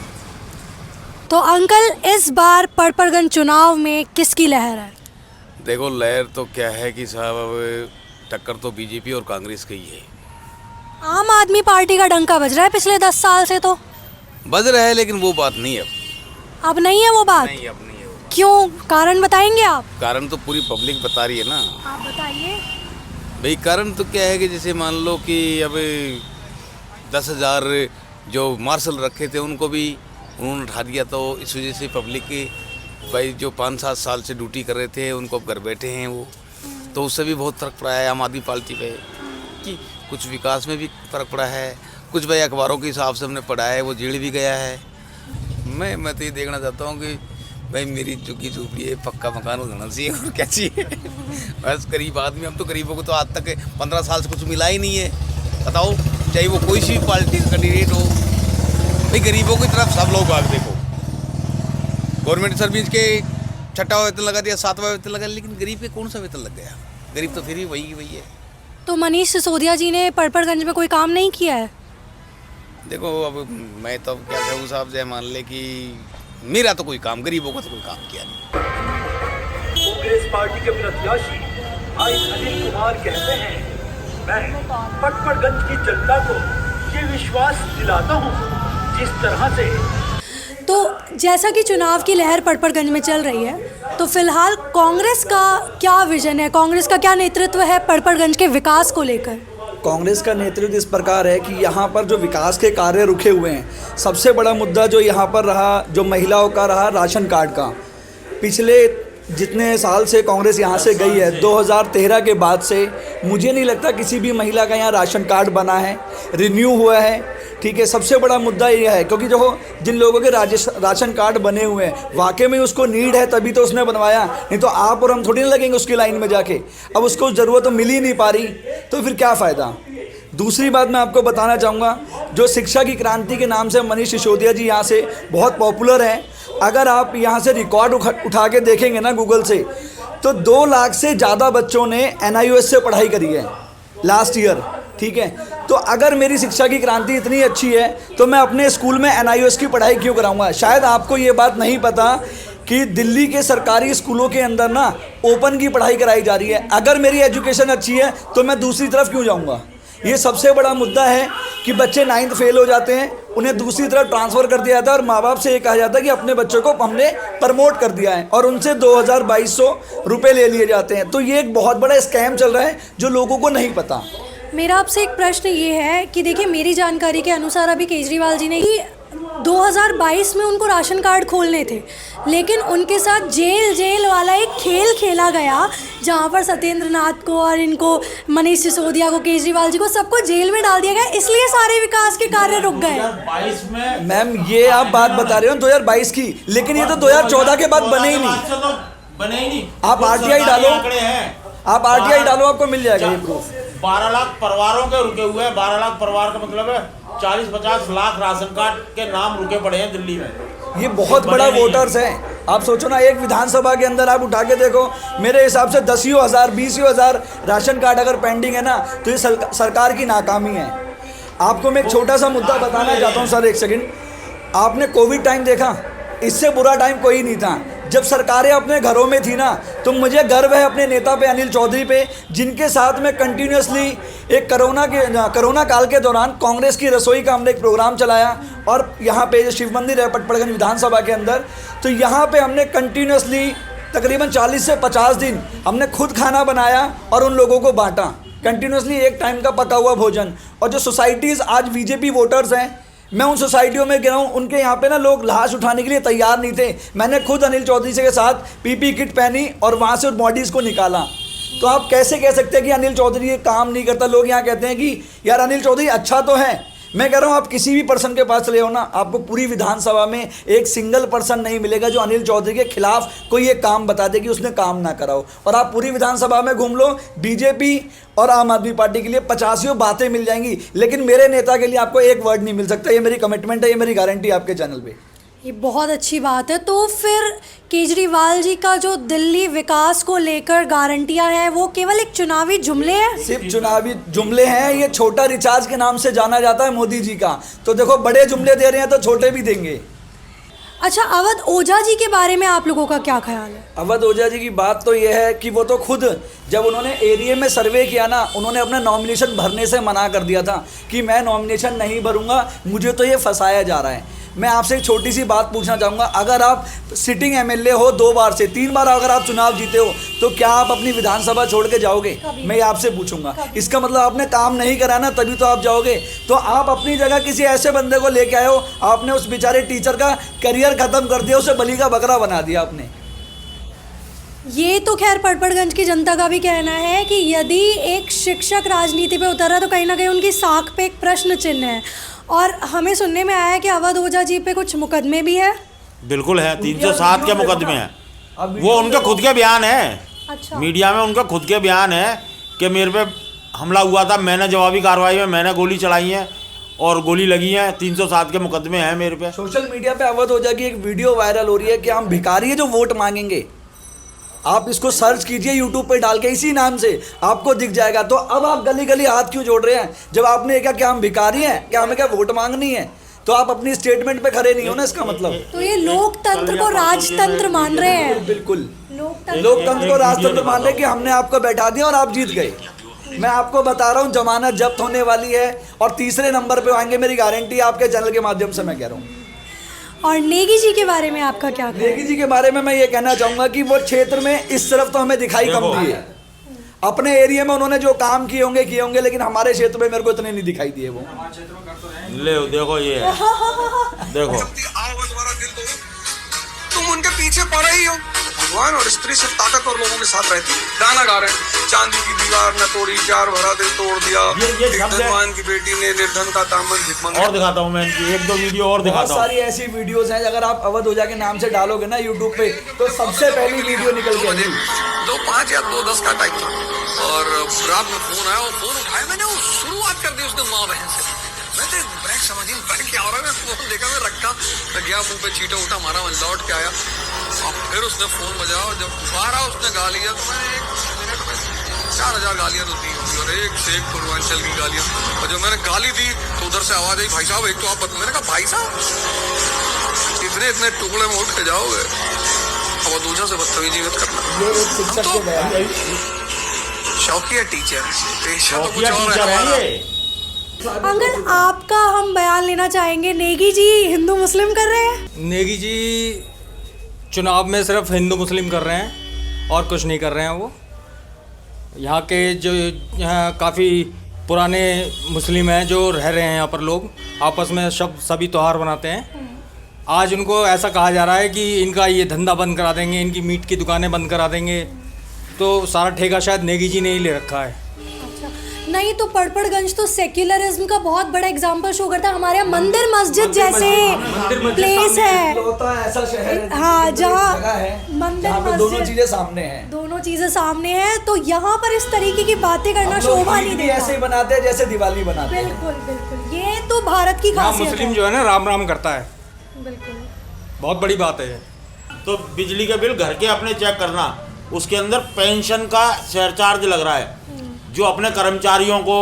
तो अंकल, इस बार पड़पड़गंज चुनाव में किसकी लहर है? देखो, लहर तो क्या है कि साहब अब टक्कर तो बीजेपी और कांग्रेस की ही है। आम आदमी पार्टी का डंका बज रहा है पिछले 10 साल से, तो बज रहा है, लेकिन वो बात नहीं है अब नहीं है वो बात। नहीं, अब नहीं है वो। क्यों, कारण बताएंगे आप? कारण तो पूरी पब्लिक बता रही है ना। आप बताइए भाई। कारण तो क्या है कि जैसे मान लो कि अब 10,000 जो मार्शल रखे थे उनको भी उन्होंने उठा दिया, तो इस वजह से पब्लिक की भाई जो 5-7 साल से ड्यूटी कर रहे थे उनको अब घर बैठे हैं वो, तो उससे भी बहुत फर्क पड़ा है आम आदमी पार्टी पे कि कुछ विकास में भी फ़र्क पड़ा है, कुछ भाई अखबारों के हिसाब से हमने पढ़ा है वो जीड़ भी गया है। मैं तो ये देखना चाहता हूँ कि भाई मेरी झुग्गी झोपड़ी है, पक्का मकान होना चाहिए और क्या चाहिए। बस गरीब आदमी, हम तो गरीबों को तो आज तक 15 साल से कुछ मिला ही नहीं है। बताओ, चाहे वो कोई सी पार्टी का कैंडिडेट हो, भाई गरीबों की तरफ सब लोग भाग। देखो गवर्नमेंट सर्विस के 6वां वेतन लगा दिया, 7वां वेतन लगा, लेकिन गरीब के कौन सा वेतन लग गया? गरीब तो फिर ही वही है। तो मनीष सिसोदिया जी ने पड़पड़गंज में कोई काम नहीं किया है? देखो अब मैं तो क्या कहूँ साहब, जय मान ले कि मेरा तो कोई काम, गरीबों का तो कोई काम किया नहीं। कांग्रेस पार्टी के प्रत्याशी भाई अनिल कुमार कहते हैं, मैं पटपड़गंज की जनता को ये विश्वास दिलाता हूँ जिस तरह से। तो जैसा कि चुनाव की लहर पड़पड़गंज में चल रही है, तो फिलहाल कांग्रेस का क्या विजन है, कांग्रेस का क्या नेतृत्व है पड़पड़गंज के विकास को लेकर? कांग्रेस का नेतृत्व इस प्रकार है कि यहाँ पर जो विकास के कार्य रुके हुए हैं, सबसे बड़ा मुद्दा जो यहाँ पर रहा, जो महिलाओं का रहा, राशन कार्ड का। पिछले जितने साल से कांग्रेस यहाँ से गई है, 2013 के बाद से मुझे नहीं लगता किसी भी महिला का यहाँ राशन कार्ड बना है, रिन्यू हुआ है। ठीक है, सबसे बड़ा मुद्दा ये है, क्योंकि जो जिन लोगों के राशन कार्ड बने हुए हैं वाकई में उसको नीड है, तभी तो उसने बनवाया, नहीं तो आप और हम थोड़ी ना लगेंगे उसकी लाइन में जाके। अब उसको ज़रूरत तो मिल ही नहीं पा रही, तो फिर क्या फ़ायदा। दूसरी बात मैं आपको बताना चाहूँगा, जो शिक्षा की क्रांति के नाम से मनीष सिसोदिया जी यहाँ से बहुत पॉपुलर हैं। अगर आप यहाँ से रिकॉर्ड उठा के देखेंगे ना गूगल से, तो 2 लाख से ज़्यादा बच्चों ने NIOS से पढ़ाई करी है लास्ट ईयर। ठीक है, तो अगर मेरी शिक्षा की क्रांति इतनी अच्छी है तो मैं अपने स्कूल में NIOS की पढ़ाई क्यों कराऊंगा। शायद आपको ये बात नहीं पता कि दिल्ली के सरकारी स्कूलों के अंदर ना ओपन की पढ़ाई कराई जा रही है। अगर मेरी एजुकेशन अच्छी है तो मैं दूसरी तरफ क्यों जाऊंगा। ये सबसे बड़ा मुद्दा है कि बच्चे 9th फेल हो जाते हैं, उन्हें दूसरी तरफ ट्रांसफ़र कर दिया जाता है और माँ बाप से ये कहा जाता है कि अपने बच्चों को हमने प्रमोट कर दिया है, और उनसे 2200 रुपये ले लिए जाते हैं। तो ये एक बहुत बड़ा स्कैम चल रहा है जो लोगों को नहीं पता। मेरा आपसे एक प्रश्न ये है कि देखिए, मेरी जानकारी के अनुसार अभी केजरीवाल जी ने ही 2022 में उनको राशन कार्ड खोलने थे, लेकिन उनके साथ जेल वाला एक खेल खेला गया, जहाँ पर सत्येंद्र नाथ को और इनको मनीष सिसोदिया को, केजरीवाल जी को, सबको जेल में डाल दिया गया, इसलिए सारे विकास के कार्य रुक गए। 2022 में मैम ये आप बात बता रहे हो 2022 की, लेकिन ये तो 2014 के बाद बने ही नहीं। आप RTI डालो, आप RTI डालो, आपको मिल जाएगा ये प्रूफ। 12 लाख परिवारों के रुके हुए हैं। 12 लाख परिवार का मतलब है 40-50 लाख राशन कार्ड के नाम रुके पड़े हैं दिल्ली में। ये बहुत बड़ा वोटर्स है। आप सोचो ना, एक विधानसभा के अंदर आप उठा के देखो, मेरे हिसाब से 10 हज़ार 20 हज़ार राशन कार्ड अगर पेंडिंग है ना, तो ये सरकार की नाकामी है। आपको मैं एक छोटा सा मुद्दा बताना चाहता हूँ सर, एक सेकंड। आपने कोविड टाइम देखा, इससे बुरा टाइम कोई नहीं था। जब सरकारें अपने घरों में थी ना, तो मुझे गर्व है अपने नेता पे, अनिल चौधरी पे, जिनके साथ में कंटिन्यूसली एक कोरोना काल के दौरान कांग्रेस की रसोई का हमने एक प्रोग्राम चलाया, और यहाँ पे जो शिव मंदिर है पटपड़गंज विधानसभा के अंदर, तो यहाँ पे हमने कंटिन्यूसली तकरीबन 40 से 50 दिन हमने खुद खाना बनाया और उन लोगों को बांटा, कंटिन्यूसली एक टाइम का पका हुआ भोजन। और जो सोसाइटीज़ आज बीजेपी वोटर्स हैं, मैं उन सोसाइटियों में गया हूँ, उनके यहाँ पे ना लोग लाश उठाने के लिए तैयार नहीं थे। मैंने खुद अनिल चौधरी से के साथ PP किट पहनी और वहाँ से बॉडीज़ को निकाला। तो आप कैसे कह सकते हैं कि अनिल चौधरी ये काम नहीं करता। लोग यहाँ कहते हैं कि यार अनिल चौधरी अच्छा तो है। मैं कह रहा हूँ, आप किसी भी पर्सन के पास चले हो ना, आपको पूरी विधानसभा में एक सिंगल पर्सन नहीं मिलेगा जो अनिल चौधरी के खिलाफ कोई एक काम बता दे कि उसने काम ना करा हो। और आप पूरी विधानसभा में घूम लो, बीजेपी और आम आदमी पार्टी के लिए 85 बातें मिल जाएंगी, लेकिन मेरे नेता के लिए आपको एक वर्ड नहीं मिल सकता। ये मेरी कमिटमेंट है, ये मेरी गारंटी आपके चैनल पे। ये बहुत अच्छी बात है। तो फिर केजरीवाल जी का जो दिल्ली विकास को लेकर गारंटियां हैं, वो केवल एक चुनावी जुमले हैं? सिर्फ चुनावी जुमले हैं। ये छोटा रिचार्ज के नाम से जाना जाता है मोदी जी का। तो देखो, बड़े जुमले दे रहे हैं तो छोटे भी देंगे। अच्छा, अवध ओझा जी के बारे में आप लोगों का क्या ख्याल है? अवध ओझा जी की बात तो ये है कि वो तो खुद जब उन्होंने एरिया में सर्वे किया ना, उन्होंने अपना नॉमिनेशन भरने से मना कर दिया था कि मैं नॉमिनेशन नहीं भरूंगा, मुझे तो ये फंसाया जा रहा है। मैं आपसे एक छोटी सी बात पूछना चाहूँगा, अगर आप सिटिंग MLA हो 2 बार से 3 बार अगर आप चुनाव जीते हो, तो क्या आप अपनी विधानसभा छोड़ के जाओगे? मैं आपसे पूछूंगा। इसका मतलब आपने काम नहीं करा ना, तभी तो आप जाओगे। तो आप अपनी जगह किसी ऐसे बंदे को लेके आए हो, आपने उस बेचारे टीचर का करियर खत्म कर दिया, उसे बलि का बकरा बना दिया आपने। ये तो खैर पड़पड़गंज की जनता का भी कहना है कि यदि एक शिक्षक राजनीति पे उतर रहा तो कहीं ना कहीं उनकी साख पे एक प्रश्न चिन्ह है। और हमें सुनने में आया है कि अवध ओझा जी पे कुछ मुकदमे भी है। बिल्कुल है, 307 के मुकदमे हैं। वो उनके खुद के बयान है। अच्छा। मीडिया में उनका खुद के बयान है कि मेरे पे हमला हुआ था, मैंने जवाबी कार्रवाई में मैंने गोली चलाई है और गोली लगी है। 307 के मुकदमे हैं मेरे पे। सोशल मीडिया पे अवध ओझा की एक वीडियो वायरल हो रही है कि हम भिखारी है जो वोट मांगेंगे। आप इसको सर्च कीजिए यूट्यूब पे डाल के, इसी नाम से आपको दिख जाएगा। तो अब आप गली गली हाथ क्यों जोड़ रहे हैं? जब आपने क्या क्या हम भिखारी हैं, क्या हमें क्या वोट मांगनी है? तो आप अपनी स्टेटमेंट पे खड़े नहीं हो ना, इसका मतलब। तो ये लोकतंत्र को राजतंत्र मान रहे हैं। बिल्कुल लोकतंत्र को राजतंत्र मान रहे हैं कि हमने आपको बैठा दिया और आप जीत गए। मैं आपको बता रहा हूँ जमानत जब्त होने वाली है और तीसरे नंबर पे आएंगे, मेरी गारंटी आपके चैनल के माध्यम से मैं कह रहा हूँ। और नेगी जी के बारे में आपका क्या कहना है? नेगी जी के बारे में मैं ये कहना चाहूँगा कि वो क्षेत्र में इस तरफ तो हमें दिखाई कम दिए। अपने एरिया में उन्होंने जो काम किए होंगे, लेकिन हमारे क्षेत्र में मेरे को इतने नहीं दिखाई दिए वो। ले देखो ये है। देखो तुम उनके पीछे पड़े ही हो। भगवान और स्त्री सिर्फ ताकतवर लोगों के साथ रहती। गाना गा रहे हैं, चांदी की दीवार न तोड़ी, प्यार भरा दिल तोड़ दिया, धनवान की बेटी ने निर्धन का दामन भिखमंगा। और दिखाता हूँ मैं इनकी 1-2 वीडियो और दिखाता हूँ। बहुत सारी ऐसी वीडियोस हैं, अगर आप अवध ओझा के नाम से डालोगे ना यूट्यूब पे तो सबसे पहली वीडियो निकल के आएगी। 2:05 या 2:10 का टाइम था और रात में फोन आया और फोन उठाया मैंने, वो शुरुआत कर दी उसने माँ बहन से। मैं तो बैग समझी बैग क्या हो रहा है, मैं फोन देखा, मैं रखा, मैं गया मुंह पे चीटा उठा मारा, मैं लौट के आया और फिर उसने फोन बजाया और जब दोबारा उसने गा लिया तो मैंने 1 मिनट में 4000 गालियां तो दी होंगी और एक से एक पूर्वांचल की गालियां। और जब मैंने गाली दी तो उधर से आवाज आई, भाई साहब एक तो आप मैंने कहा भाई साहब इतने टुकड़े में उठ के जाओगे, अब दूसरा से बदतमीजी मत करना। शौकिया टीचर, पेशा तो कुछ और है। अंकल आपका हम बयान लेना चाहेंगे। नेगी जी हिंदू मुस्लिम कर रहे हैं। नेगी जी चुनाव में सिर्फ हिंदू मुस्लिम कर रहे हैं और कुछ नहीं कर रहे हैं। वो यहाँ के जो यहाँ काफ़ी पुराने मुस्लिम हैं जो रह रहे हैं यहाँ पर, लोग आपस में सभी त्यौहार मनाते हैं। आज उनको ऐसा कहा जा रहा है कि इनका ये धंधा बंद करा देंगे, इनकी मीट की दुकानें बंद करा देंगे। तो सारा ठेका शायद नेगी जी ने ही ले रखा है। नहीं तो पड़पड़गंज तो सेक्युलरिज्म का बहुत बड़ा एग्जाम्पल शो करता है। हमारे यहाँ मंदिर मस्जिद जैसे प्लेस है, ऐसा शहर है, हाँ, जहाँ मंदिर मस्जिद दोनों चीजें सामने हैं, दोनों चीजें सामने हैं। तो यहाँ पर इस तरीके की बातें करना शोभा नहीं देता। ऐसे ही बनाते हैं जैसे दिवाली बनाते हैं। बिल्कुल बिल्कुल, ये तो भारत की खासियत है। मुस्लिम जो है ना राम राम करता है, बिल्कुल बहुत बड़ी बात है। तो बिजली के बिल घर के अपने चेक करना, उसके अंदर पेंशन का सरचार्ज लग रहा है। जो अपने कर्मचारियों को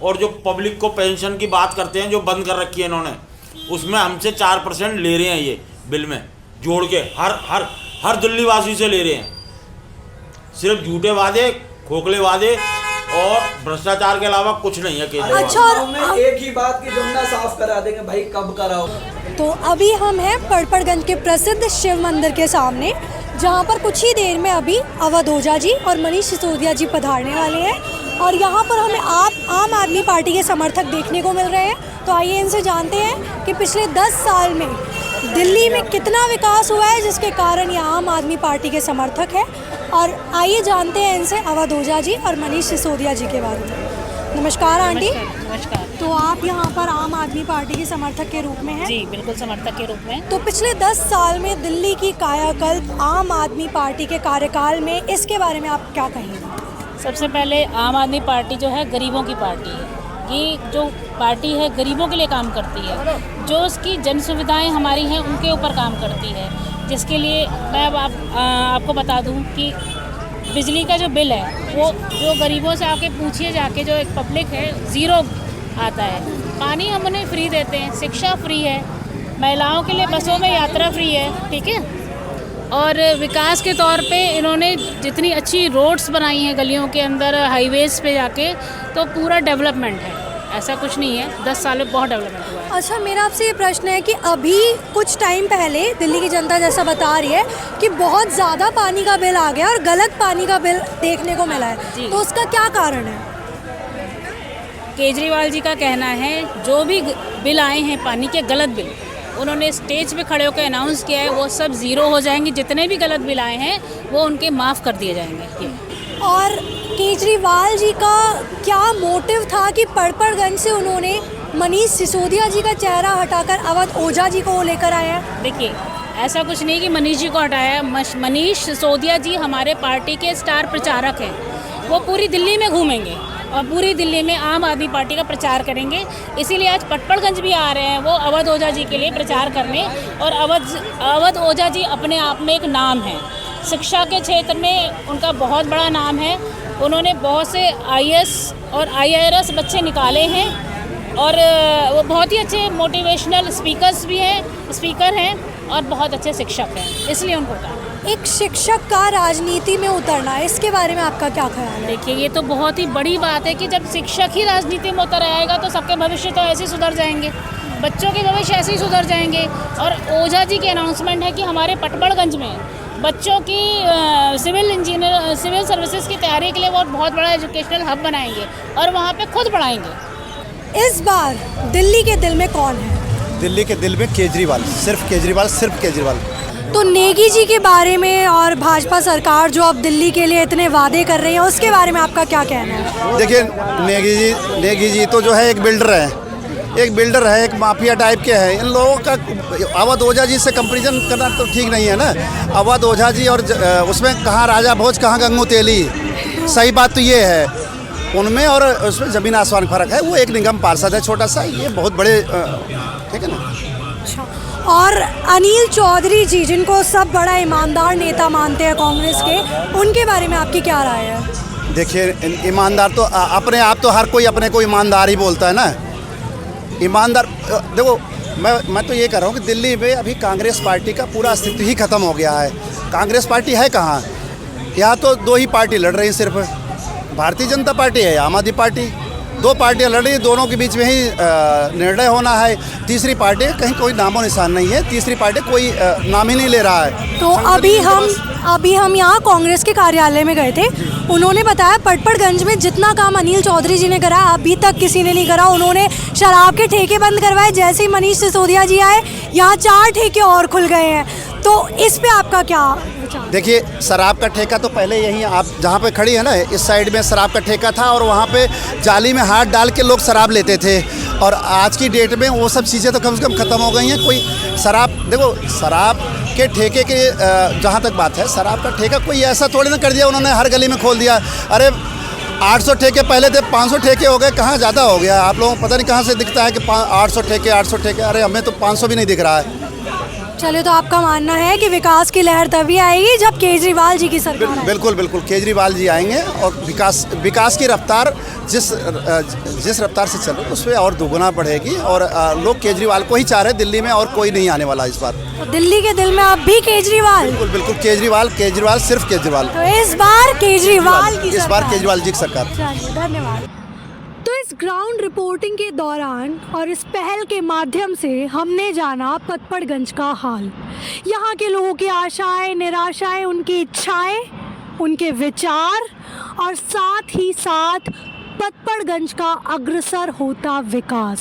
और जो पब्लिक को पेंशन की बात करते हैं, जो बंद कर रखी है इन्होंने, उसमें हमसे 4% ले रहे हैं ये बिल में जोड़ के। हर दिल्ली वासी से ले रहे हैं। सिर्फ झूठे वादे, खोखले वादे और भ्रष्टाचार के अलावा कुछ नहीं है केजरीवाल। अच्छा, और एक ही बात की जुमला साफ करा देंगे, भाई कब कराओ। तो अभी हम हैं पड़पड़गंज के प्रसिद्ध शिव मंदिर के सामने, जहाँ पर कुछ ही देर में अभी अवध ओझा जी और मनीष सिसोदिया जी पधारने वाले हैं। और यहाँ पर हमें आम आदमी पार्टी के समर्थक देखने को मिल रहे हैं। तो आइए इनसे जानते हैं कि पिछले 10 साल में दिल्ली में कितना विकास हुआ है जिसके कारण ये आम आदमी पार्टी के समर्थक है। और आइए जानते हैं इनसे अवध ओझा जी और मनीष सिसोदिया जी के बारे में। नमस्कार आंटी। नमस्कार। तो आप यहाँ पर आम आदमी पार्टी के समर्थक के रूप में हैं? जी बिल्कुल, समर्थक के रूप में। तो पिछले 10 साल में दिल्ली की कायाकल्प आम आदमी पार्टी के कार्यकाल में, इसके बारे में आप क्या कहेंगे? सबसे पहले आम आदमी पार्टी जो है गरीबों की पार्टी है। ये जो पार्टी है गरीबों के लिए काम करती है, जो उसकी जन सुविधाएँ हमारी हैं उनके ऊपर काम करती है। जिसके लिए मैं अब आपको बता दूं कि बिजली का जो बिल है वो जो गरीबों से आके पूछिए जाके, जो एक पब्लिक है, ज़ीरो आता है। पानी हम उन्हें फ्री देते हैं, शिक्षा फ्री है, महिलाओं के लिए बसों में यात्रा फ्री है, ठीक है। और विकास के तौर पे इन्होंने जितनी अच्छी रोड्स बनाई हैं गलियों के अंदर, हाईवेज़ पे जाके, तो पूरा डेवलपमेंट है। ऐसा कुछ नहीं है, 10 साल में बहुत डेवलपमेंट हुआ है। अच्छा, मेरा आपसे ये प्रश्न है कि अभी कुछ टाइम पहले दिल्ली की जनता जैसा बता रही है कि बहुत ज़्यादा पानी का बिल आ गया और गलत पानी का बिल देखने को मिला है, तो उसका क्या कारण है? केजरीवाल जी का कहना है जो भी बिल आए हैं पानी के, गलत बिल, उन्होंने स्टेज पे खड़े होकर अनाउंस किया है वो सब ज़ीरो हो जाएंगे, जितने भी गलत बिल आए हैं वो उनके माफ़ कर दिए जाएंगे। और केजरीवाल जी का क्या मोटिव था कि पड़पड़गंज से उन्होंने मनीष सिसोदिया जी का चेहरा हटाकर अवध ओझा जी को लेकर आए हैं? देखिए, ऐसा कुछ नहीं कि मनीष जी को हटाया। मनीष सिसोदिया जी हमारे पार्टी के स्टार प्रचारक हैं। वो पूरी दिल्ली में घूमेंगे और पूरी दिल्ली में आम आदमी पार्टी का प्रचार करेंगे। इसीलिए आज पटपड़गंज भी आ रहे हैं वो अवध ओझा जी के लिए प्रचार करने। और अवध ओझा जी अपने आप में एक नाम है, शिक्षा के क्षेत्र में उनका बहुत बड़ा नाम है। उन्होंने बहुत से IAS और IRS बच्चे निकाले हैं और वो बहुत ही अच्छे मोटिवेशनल स्पीकर हैं और बहुत अच्छे शिक्षक हैं, इसलिए उनको कहा। एक शिक्षक का राजनीति में उतरना, इसके बारे में आपका क्या ख्याल है? देखिए, ये तो बहुत ही बड़ी बात है कि जब शिक्षक ही राजनीति में उतर आएगा तो सबके भविष्य तो ऐसे ही सुधर जाएंगे, बच्चों के भविष्य ऐसे ही सुधर जाएंगे। और ओझा जी के अनाउंसमेंट है कि हमारे पटपड़गंज में बच्चों की सिविल सर्विसेज की तैयारी के लिए वो बहुत बड़ा एजुकेशनल हब बनाएंगे और वहाँ पे खुद पढ़ाएंगे। इस बार दिल्ली के दिल में कौन है? दिल्ली के दिल में केजरीवाल, सिर्फ केजरीवाल। तो नेगी जी के बारे में और भाजपा सरकार जो अब दिल्ली के लिए इतने वादे कर रही है उसके बारे में आपका क्या कहना है? देखिए, नेगी जी तो जो है एक बिल्डर है, एक माफिया टाइप के हैं। इन लोगों का अवध ओझा जी से कंपैरिजन करना तो ठीक नहीं है ना। अवध ओझा जी और उसमें कहाँ राजा भोज, कहाँ गंगू तेली। सही बात तो ये है, उनमें और उसमें ज़मीन आसमान फर्क है। वो एक निगम पार्षद है छोटा सा, ये बहुत बड़े, ठीक है ना। अच्छा, और अनिल चौधरी जी जिनको सब बड़ा ईमानदार नेता मानते हैं कांग्रेस के, उनके बारे में आपकी क्या राय है? देखिए, ईमानदार तो अपने आप तो हर कोई अपने को ईमानदार ही बोलता है ना। ईमानदार, देखो, मैं तो ये कह रहा हूँ कि दिल्ली में अभी कांग्रेस पार्टी का पूरा अस्तित्व ही खत्म हो गया है। कांग्रेस पार्टी है कहाँ? यहाँ तो दो ही पार्टी लड़ रही हैं सिर्फ, भारतीय जनता पार्टी है, आम आदमी पार्टी। दो पार्टियां लड़ रही हैं, दोनों के बीच में ही निर्णय होना है। तीसरी पार्टी कहीं कोई नामो निशान नहीं है, तीसरी पार्टी कोई नाम ही नहीं ले रहा है। तो अभी हम यहाँ कांग्रेस के कार्यालय में गए थे, उन्होंने बताया पटपड़गंज में जितना काम अनिल चौधरी जी ने करा अभी तक किसी ने नहीं करा। उन्होंने शराब के ठेके बंद करवाए, जैसे ही मनीष सिसोदिया जी आए यहाँ 4 ठेके और खुल गए हैं। तो इस पे आपका क्या? देखिए, शराब का ठेका तो पहले यहीं आप जहाँ पे खड़ी है ना, इस साइड में शराब का ठेका था और वहाँ पे जाली में हाथ डाल के लोग शराब लेते थे। और आज की डेट में वो सब चीज़ें तो कम से कम ख़त्म हो गई हैं। कोई शराब, देखो, शराब के ठेके के जहाँ तक बात है, शराब का ठेका कोई ऐसा थोड़ी ना कर दिया उन्होंने, हर गली में खोल दिया। अरे 800 ठेके पहले थे, 500 ठेके हो गए, कहाँ ज़्यादा हो गया? आप लोगों को पता नहीं कहाँ से दिखता है कि 800 ठेके। अरे हमें तो 500 भी नहीं दिख रहा है। चलिए, तो आपका मानना है कि विकास की लहर तभी आएगी जब केजरीवाल जी की सरकार आएगी? बिल्कुल केजरीवाल जी आएंगे और विकास की रफ्तार जिस रफ्तार से चल रही है उस पर और दोगुना बढ़ेगी। और लोग केजरीवाल को ही चाह रहे हैं दिल्ली में, और कोई नहीं आने वाला इस बार। तो दिल्ली के दिल में अब भी केजरीवाल? बिल्कुल केजरीवाल, सिर्फ केजरीवाल। तो इस बार केजरीवाल की सरकार। धन्यवाद। तो इस ग्राउंड रिपोर्टिंग के दौरान और इस पहल के माध्यम से हमने जाना पटपड़गंज का हाल, यहाँ के लोगों की आशाएं, निराशाएं, उनकी इच्छाएं, उनके विचार और साथ ही साथ पटपड़गंज का अग्रसर होता विकास।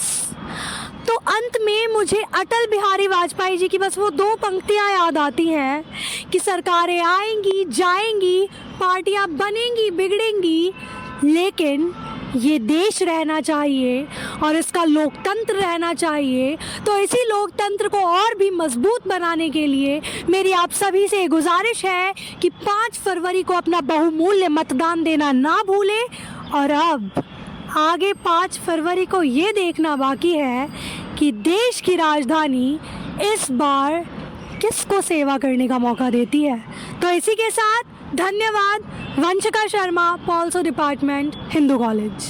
तो अंत में मुझे अटल बिहारी वाजपेयी जी की बस वो 2 पंक्तियाँ याद आती हैं कि सरकारें आएंगी जाएंगी, पार्टियाँ बनेंगी बिगड़ेंगी, लेकिन ये देश रहना चाहिए और इसका लोकतंत्र रहना चाहिए। तो इसी लोकतंत्र को और भी मजबूत बनाने के लिए मेरी आप सभी से गुजारिश है कि 5 फरवरी को अपना बहुमूल्य मतदान देना ना भूलें। और अब आगे 5 फरवरी को ये देखना बाकी है कि देश की राजधानी इस बार किसको सेवा करने का मौका देती है। तो इसी के साथ धन्यवाद। वंशिका शर्मा, पॉल्सो डिपार्टमेंट, हिंदू कॉलेज।